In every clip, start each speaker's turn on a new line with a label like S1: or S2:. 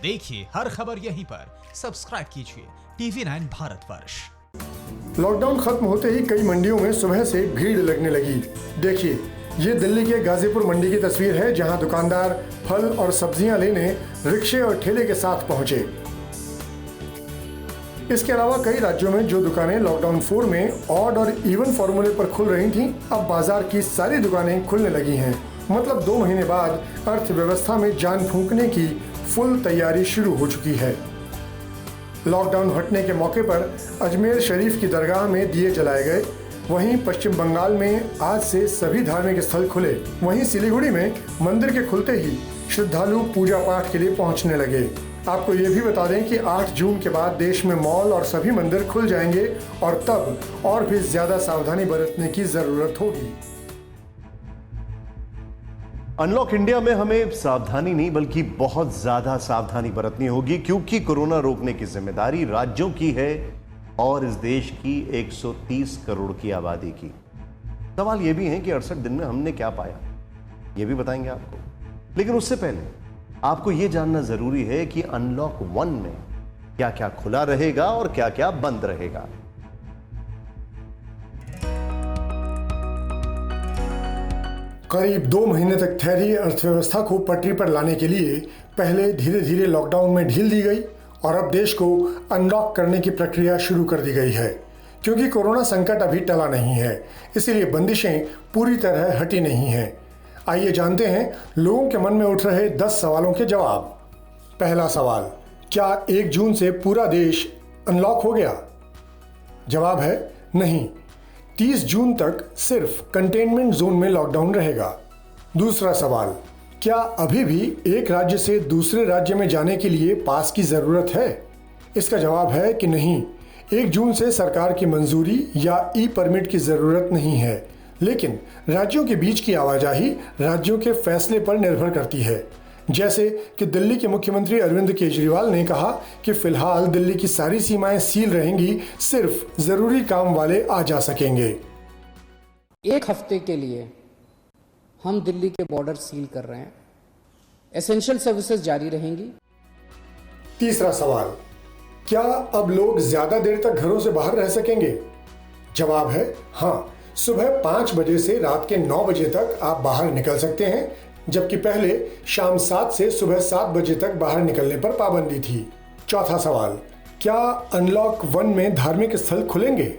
S1: देखिए हर खबर यहीं पर, सब्सक्राइब कीजिए TV9 भारतवर्ष।
S2: लॉकडाउन खत्म होते ही कई मंडियों में सुबह से भीड़ लगने लगी। देखिए, ये दिल्ली के गाजीपुर मंडी की तस्वीर है, जहां दुकानदार फल और सब्जियां लेने रिक्शे और ठेले के साथ पहुंचे। इसके अलावा कई राज्यों में जो दुकानें लॉकडाउन 4 में ऑड और इवन फॉर्मूले पर खुल रही थीं, अब बाजार की सारी दुकानें खुलने लगी हैं। मतलब 2 महीने बाद अर्थव्यवस्था में जान फूंकने की फुल तैयारी शुरू हो चुकी है। लॉकडाउन हटने के मौके पर अजमेर शरीफ की दरगाह में दिए जलाए गए। वहीं पश्चिम बंगाल में आज से सभी धार्मिक स्थल खुले। वहीं सिलीगुड़ी में मंदिर के खुलते ही श्रद्धालु पूजा पाठ के लिए पहुंचने लगे। आपको ये भी बता दें कि 8 जून के बाद देश में मॉल और सभी मंदिर खुल जाएंगे और तब और भी ज्यादा सावधानी बरतने की जरूरत होगी।
S3: अनलॉक इंडिया में हमें सावधानी नहीं बल्कि बहुत ज्यादा सावधानी बरतनी होगी, क्योंकि कोरोना रोकने की जिम्मेदारी राज्यों की है और इस देश की 130 करोड़ की आबादी की। सवाल यह भी है कि 68 दिन में हमने क्या पाया, यह भी बताएंगे आपको। लेकिन उससे पहले आपको यह जानना जरूरी है कि अनलॉक 1 में क्या क्या खुला रहेगा और क्या क्या बंद रहेगा।
S2: करीब 2 महीने तक ठहरी अर्थव्यवस्था को पटरी पर लाने के लिए पहले धीरे धीरे लॉकडाउन में ढील दी गई और अब देश को अनलॉक करने की प्रक्रिया शुरू कर दी गई है। क्योंकि कोरोना संकट अभी टला नहीं है, इसीलिए बंदिशें पूरी तरह हटी नहीं हैं। आइए जानते हैं लोगों के मन में उठ रहे 10 सवालों के जवाब। पहला सवाल, क्या 1 जून से पूरा देश अनलॉक हो गया? जवाब है नहीं, 30 जून तक सिर्फ कंटेनमेंट जोन में लॉकडाउन रहेगा। दूसरा सवाल, क्या अभी भी एक राज्य से दूसरे राज्य में जाने के लिए पास की जरूरत है? इसका जवाब है कि नहीं, 1 जून से सरकार की मंजूरी या ई परमिट की जरूरत नहीं है, लेकिन राज्यों के बीच की आवाजाही राज्यों के फैसले पर निर्भर करती है। जैसे कि दिल्ली के मुख्यमंत्री अरविंद केजरीवाल ने कहा कि फिलहाल दिल्ली की सारी सीमाएं सील रहेंगी, सिर्फ जरूरी काम वाले आ जा सकेंगे।
S4: 1 हफ्ते के लिए हम दिल्ली के बॉर्डर सील कर रहे हैं। एसेंशियल सर्विसेज जारी रहेंगी।
S2: तीसरा सवाल, क्या अब लोग ज्यादा देर तक घरों से बाहर रह सकेंगे? जवाब है हाँ, सुबह 5 बजे से रात के 9 बजे तक आप बाहर निकल सकते हैं, जबकि पहले शाम 7 से सुबह 7 बजे तक बाहर निकलने पर पाबंदी थी। चौथा सवाल, क्या अनलॉक 1 में धार्मिक स्थल खुलेंगे?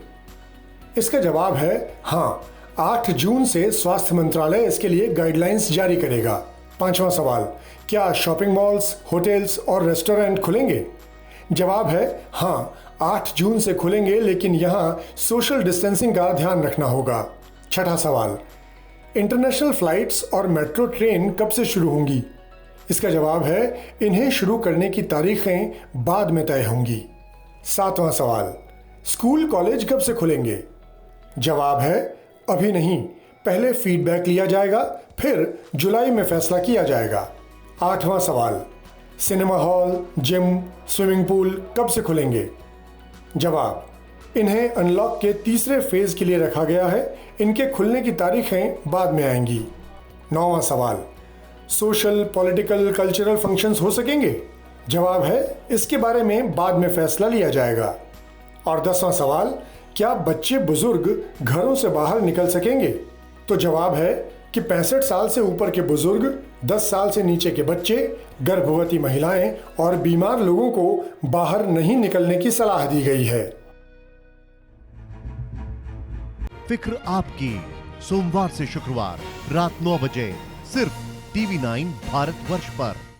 S2: इसका जवाब है हाँ, 8 जून से स्वास्थ्य मंत्रालय इसके लिए गाइडलाइंस जारी करेगा। पांचवा सवाल, क्या शॉपिंग मॉल्स, होटल्स और रेस्टोरेंट खुलेंगे? जवाब है हाँ, 8 जून से खुलेंगे, लेकिन यहाँ सोशल डिस्टेंसिंग का ध्यान रखना होगा। छठा सवाल, इंटरनेशनल फ्लाइट्स और मेट्रो ट्रेन कब से शुरू होंगी? इसका जवाब है इन्हें शुरू करने की तारीखें बाद में तय होंगी। सातवां सवाल, स्कूल कॉलेज कब से खुलेंगे? जवाब है अभी नहीं, पहले फीडबैक लिया जाएगा, फिर जुलाई में फैसला किया जाएगा। आठवां सवाल, cinema hall, gym, swimming pool कब से खुलेंगे? जवाब, इन्हें अनलॉक के तीसरे फेज के लिए रखा गया है, इनके खुलने की तारीखें बाद में आएंगी। 9वां सवाल, सोशल, पॉलिटिकल, कल्चरल फंक्शंस हो सकेंगे? जवाब है इसके बारे में बाद में फैसला लिया जाएगा। और 10वां सवाल, क्या बच्चे बुजुर्ग घरों से बाहर निकल सकेंगे? तो जवाब है कि 65 साल से ऊपर के बुजुर्ग, 10 साल से नीचे के बच्चे, गर्भवती महिलाएं और बीमार लोगों को बाहर नहीं निकलने की सलाह दी गई है।
S5: फिक्र आपकी, सोमवार से शुक्रवार रात 9 बजे सिर्फ TV9 भारतवर्ष पर।